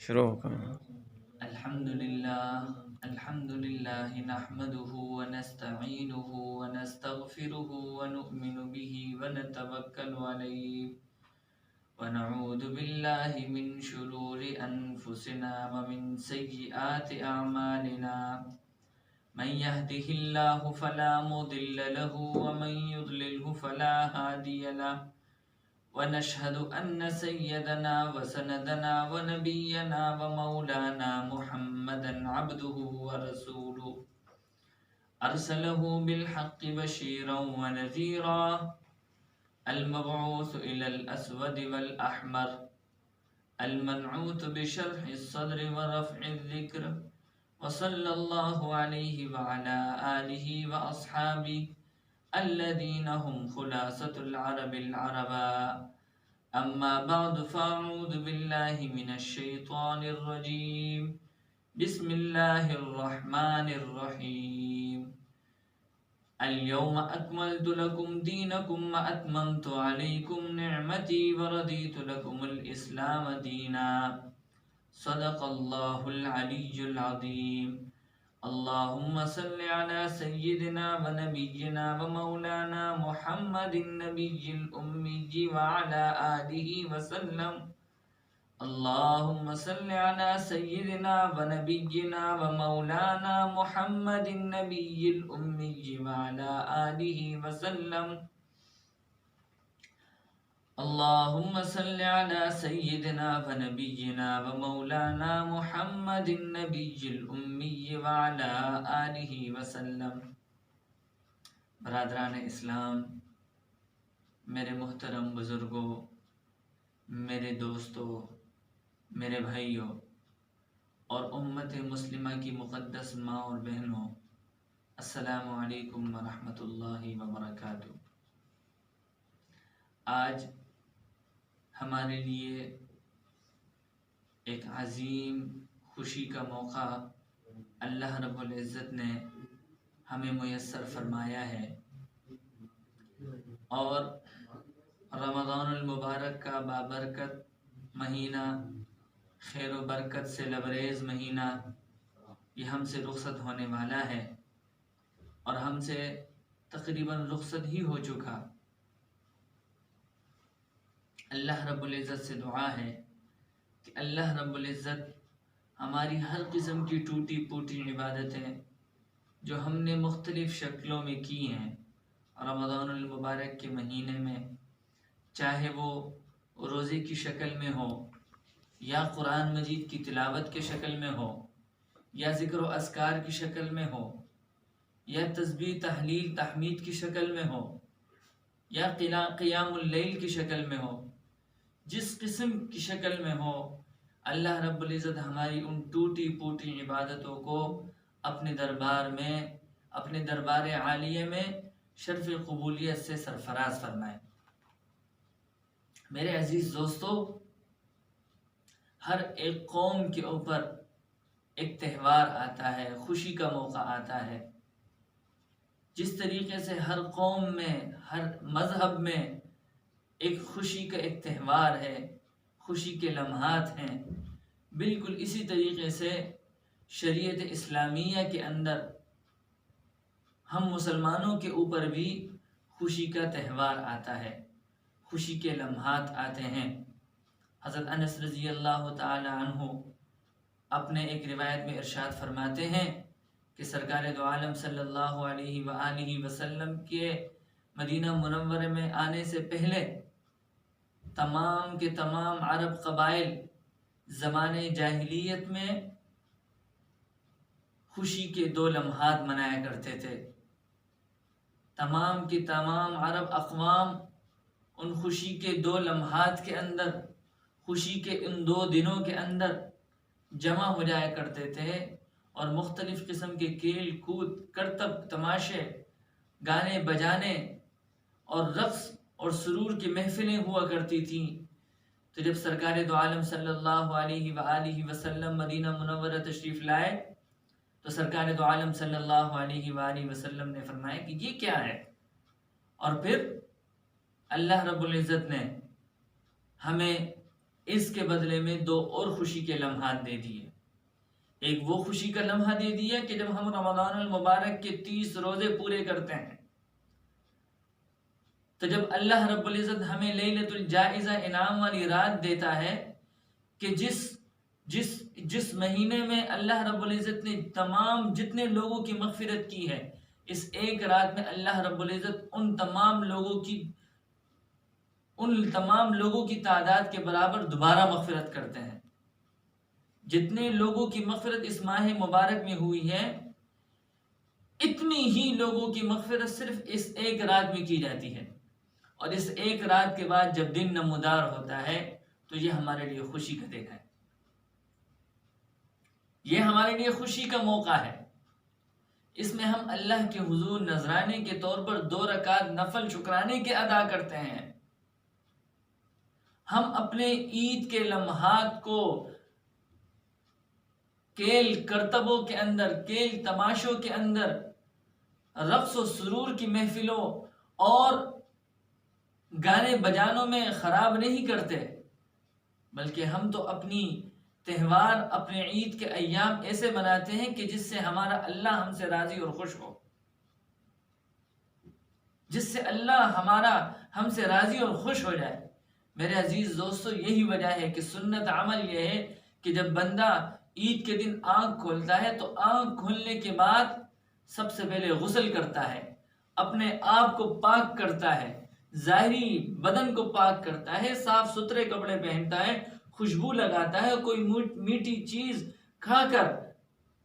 شروع کرنا۔ الحمد لله نحمده ونستعينه ونستغفره ونؤمن به ونتوكل عليه ونعوذ بالله من شرور أنفسنا ومن سيئات أعمالنا من يهده الله فلا مضل له ومن يضلله فلا هادي له ونشهد أن سيدنا وسندنا ونبينا ومولانا محمدا عبده ورسوله أرسله بالحق بشيرا ونذيرا المبعوث إلى الأسود والأحمر المنعوت بشرح الصدر ورفع الذكر وصلى الله عليه وعلى آله وأصحابه الذين هم خلاصة العرب العربا أما بعد فأعوذ بالله من الشيطان الرجيم بسم الله الرحمن الرحيم اليوم أكملت لكم دينكم وأتممت عليكم نعمتي ورضيت لكم الإسلام دينا صدق الله العلي العظيم اللهم صل على سيدنا ونبينا ومولانا محمد النبي الأمي وعلى آله وسلم اللهم صل على سيدنا ونبينا ومولانا محمد النبي الأمي وعلى آله وسلم اللهم صل على سيدنا ونبينا ومولانا محمد النبي الأمي وعلى آله وسلم۔ برادران اسلام، میرے محترم بزرگوں، میرے دوستوں، میرے بھائیوں اور امت مسلمہ کی مقدس ماں اور بہنوں، السلام علیکم ورحمۃ اللہ وبرکاتہ۔ آج ہمارے لیے ایک عظیم خوشی کا موقع اللہ رب العزت نے ہمیں میسر فرمایا ہے، اور رمضان المبارک کا بابرکت مہینہ، خیر و برکت سے لبریز مہینہ یہ ہم سے رخصت ہونے والا ہے، اور ہم سے تقریباً رخصت ہی ہو چکا۔ اللہ رب العزت سے دعا ہے کہ اللہ رب العزت ہماری ہر قسم کی ٹوٹی پوٹی عبادتیں جو ہم نے مختلف شکلوں میں کی ہیں رمضان المبارک کے مہینے میں، چاہے وہ روزے کی شکل میں ہو، یا قرآن مجید کی تلاوت کے شکل میں ہو، یا ذکر و اذکار کی شکل میں ہو، یا تسبیح تحلیل تحمید کی شکل میں ہو، یا قیام اللیل کی شکل میں ہو، جس قسم کی شکل میں ہو، اللہ رب العزت ہماری ان ٹوٹی پوٹی عبادتوں کو اپنے دربار میں، اپنے دربار عالیہ میں شرف قبولیت سے سرفراز فرمائے۔ میرے عزیز دوستو، ہر ایک قوم کے اوپر ایک تہوار آتا ہے، خوشی کا موقع آتا ہے۔ جس طریقے سے ہر قوم میں، ہر مذہب میں ایک خوشی کا ایک تہوار ہے، خوشی کے لمحات ہیں، بالکل اسی طریقے سے شریعت اسلامیہ کے اندر ہم مسلمانوں کے اوپر بھی خوشی کا تہوار آتا ہے، خوشی کے لمحات آتے ہیں۔ حضرت انس رضی اللہ تعالی عنہ اپنے ایک روایت میں ارشاد فرماتے ہیں کہ سرکار دو عالم صلی اللہ علیہ وآلہ وسلم کے مدینہ منورہ میں آنے سے پہلے تمام کے تمام عرب قبائل زمانے جاہلیت میں خوشی کے 2 لمحات منایا کرتے تھے۔ تمام کے تمام عرب اقوام ان خوشی کے 2 لمحات کے اندر، خوشی کے ان 2 دنوں کے اندر جمع ہو جایا کرتے تھے، اور مختلف قسم کے کھیل کود، کرتب، تماشے، گانے بجانے اور رقص اور سرور کی محفلیں ہوا کرتی تھیں۔ تو جب سرکار دو عالم صلی اللہ علیہ وآلہ وسلم مدینہ منورہ تشریف لائے تو سرکار دو عالم صلی اللہ علیہ وآلہ وسلم نے فرمایا کہ یہ کیا ہے، اور پھر اللہ رب العزت نے ہمیں اس کے بدلے میں 2 اور خوشی کے لمحات دے دیے. ایک وہ خوشی کا لمحہ دے دیا کہ جب ہم رمضان المبارک کے 30 روزے پورے کرتے ہیں تو جب اللہ رب العزت ہمیں لیلۃ الجائزہ انعام والی رات دیتا ہے کہ جس مہینے میں اللہ رب العزت نے تمام جتنے لوگوں کی مغفرت کی ہے، اس ایک رات میں اللہ رب العزت ان تمام لوگوں کی تعداد کے برابر دوبارہ مغفرت کرتے ہیں. جتنے لوگوں کی مغفرت اس ماہ مبارک میں ہوئی ہے، اتنی ہی لوگوں کی مغفرت صرف اس ایک رات میں کی جاتی ہے. اور اس ایک رات کے بعد جب دن نمودار ہوتا ہے تو یہ ہمارے لیے خوشی کا دن ہے، یہ ہمارے لیے خوشی کا موقع ہے. اس میں ہم اللہ کے حضور نذرانے کے طور پر 2 رکعت نفل شکرانے کے ادا کرتے ہیں. ہم اپنے عید کے لمحات کو کھیل کرتبوں کے اندر، کھیل تماشوں کے اندر، رقص و سرور کی محفلوں اور گانے بجانوں میں خراب نہیں کرتے، بلکہ ہم تو اپنی تہوار، اپنے عید کے ایام ایسے مناتے ہیں کہ جس سے ہمارا اللہ ہم سے راضی اور خوش ہو، جس سے اللہ ہم سے راضی اور خوش ہو جائے. میرے عزیز دوستو، یہی وجہ ہے کہ سنت عمل یہ ہے کہ جب بندہ عید کے دن آنکھ کھولتا ہے تو آنکھ کھولنے کے بعد سب سے پہلے غسل کرتا ہے، اپنے آپ کو پاک کرتا ہے، ظاہری بدن کو پاک کرتا ہے، صاف ستھرے کپڑے پہنتا ہے، خوشبو لگاتا ہے، کوئی میٹھی چیز کھا کر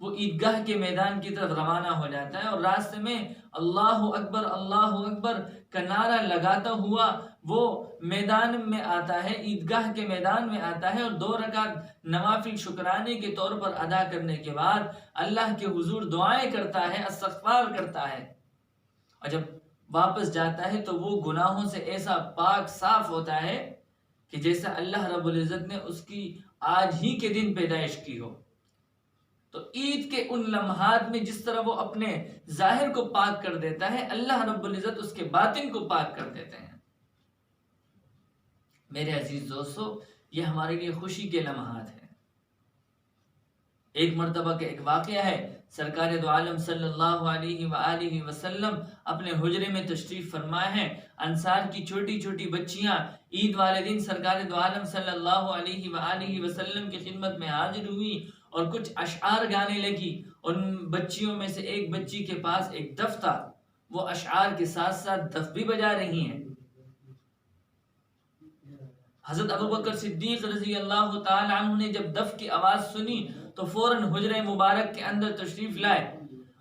وہ عیدگاہ کے میدان کی طرف روانہ ہو جاتا ہے، اور راستے میں اللہ اکبر کا نعرہ لگاتا ہوا وہ میدان میں آتا ہے، عیدگاہ کے میدان میں آتا ہے، اور 2 رکعت نوافل شکرانے کے طور پر ادا کرنے کے بعد اللہ کے حضور دعائیں کرتا ہے، استغفار کرتا ہے، اور جب واپس جاتا ہے تو وہ گناہوں سے ایسا پاک صاف ہوتا ہے کہ جیسا اللہ رب العزت نے اس کی آج ہی کے دن پیدائش کی ہو. تو عید کے ان لمحات میں جس طرح وہ اپنے ظاہر کو پاک کر دیتا ہے، اللہ رب العزت اس کے باطن کو پاک کر دیتے ہیں. میرے عزیز دوستو، یہ ہمارے لیے خوشی کے لمحات ہیں. ایک مرتبہ کا ایک واقعہ ہے، سرکار دو عالم صلی اللہ علیہ وآلہ وسلم اپنے حجرے میں تشریف فرما ہے. انصار کی چھوٹی چھوٹی بچیاں عید والے دن سرکار دو عالم صلی اللہ علیہ وآلہ وسلم کی خدمت میں حاضر ہوئی اور کچھ اشعار گانے لگی. ان بچیوں میں سے ایک بچی کے پاس ایک دف تھا، وہ اشعار کے ساتھ ساتھ دف بھی بجا رہی ہیں. حضرت ابوبکر صدیق رضی اللہ تعالی عنہ نے جب دف کی آواز سنی تو فوراً حجرہ مبارک کے اندر تشریف لائے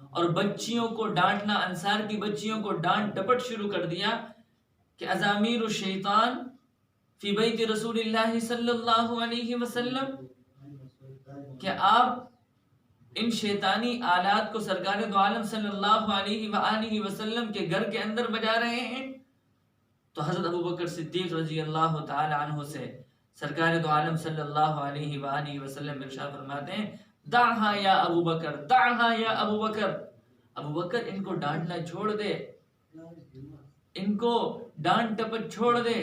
اور بچیوں کو ڈانٹنا، انصار کی بچیوں کو ڈانٹ ڈپٹ شروع کر دیا کہ ازامیر الشیطان فی بیت رسول اللہ صلی اللہ علیہ وسلم، کہ آپ ان شیطانی آلات کو سرکار دو عالم صلی اللہ علیہ وآلہ وسلم کے گھر کے اندر بجا رہے ہیں. تو حضرت ابوبکر صدیق رضی اللہ تعالی عنہ سے سرکار دو عالم صلی اللہ علیہ وآلہ وسلم ارشاد فرماتے ہیں، دعها یا ابوبکر، دعها یا ابوبکر، ابوبکر ان کو ڈانٹنا چھوڑ دے، ان کو ڈانٹ ٹپٹ چھوڑ دے.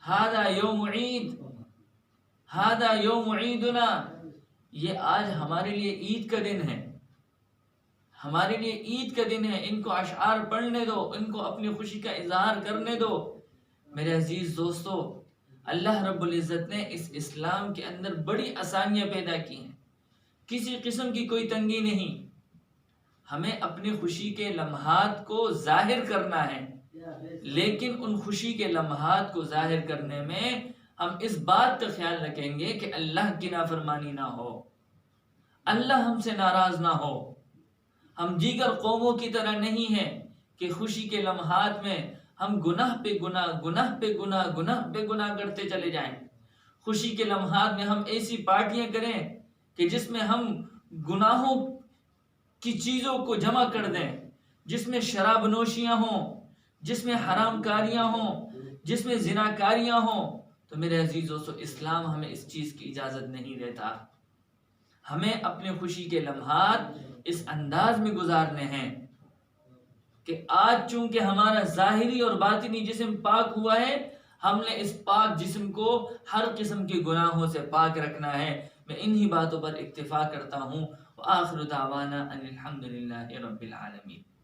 ھذا یوم عید، ھذا یوم عیدنا، یہ آج ہمارے لیے عید کا دن ہے، ہمارے لیے عید کا دن ہے. ان کو اشعار پڑھنے دو، ان کو اپنی خوشی کا اظہار کرنے دو. میرے عزیز دوستو، اللہ رب العزت نے اس اسلام کے اندر بڑی آسانیاں پیدا کی ہیں، کسی قسم کی کوئی تنگی نہیں. ہمیں اپنی خوشی کے لمحات کو ظاہر کرنا ہے، لیکن ان خوشی کے لمحات کو ظاہر کرنے میں ہم اس بات کا خیال رکھیں گے کہ اللہ کی نافرمانی نہ ہو، اللہ ہم سے ناراض نہ ہو. ہم دیگر قوموں کی طرح نہیں ہیں کہ خوشی کے لمحات میں ہم گناہ پہ گناہ، گناہ پہ گناہ، گناہ پہ گناہ کرتے چلے جائیں. خوشی کے لمحات میں ہم ایسی پارٹیاں کریں کہ جس میں ہم گناہوں کی چیزوں کو جمع کر دیں، جس میں شراب نوشیاں ہوں، جس میں حرام کاریاں ہوں، جس میں زناکاریاں ہوں. تو میرے عزیز دوستو، اسلام ہمیں اس چیز کی اجازت نہیں دیتا. ہمیں اپنے خوشی کے لمحات اس انداز میں گزارنے ہیں کہ آج چونکہ ہمارا ظاہری اور باطنی جسم پاک ہوا ہے، ہم نے اس پاک جسم کو ہر قسم کے گناہوں سے پاک رکھنا ہے. میں انہی باتوں پر اکتفا کرتا ہوں. وآخر دعوانا ان الحمد للہ رب العالمین.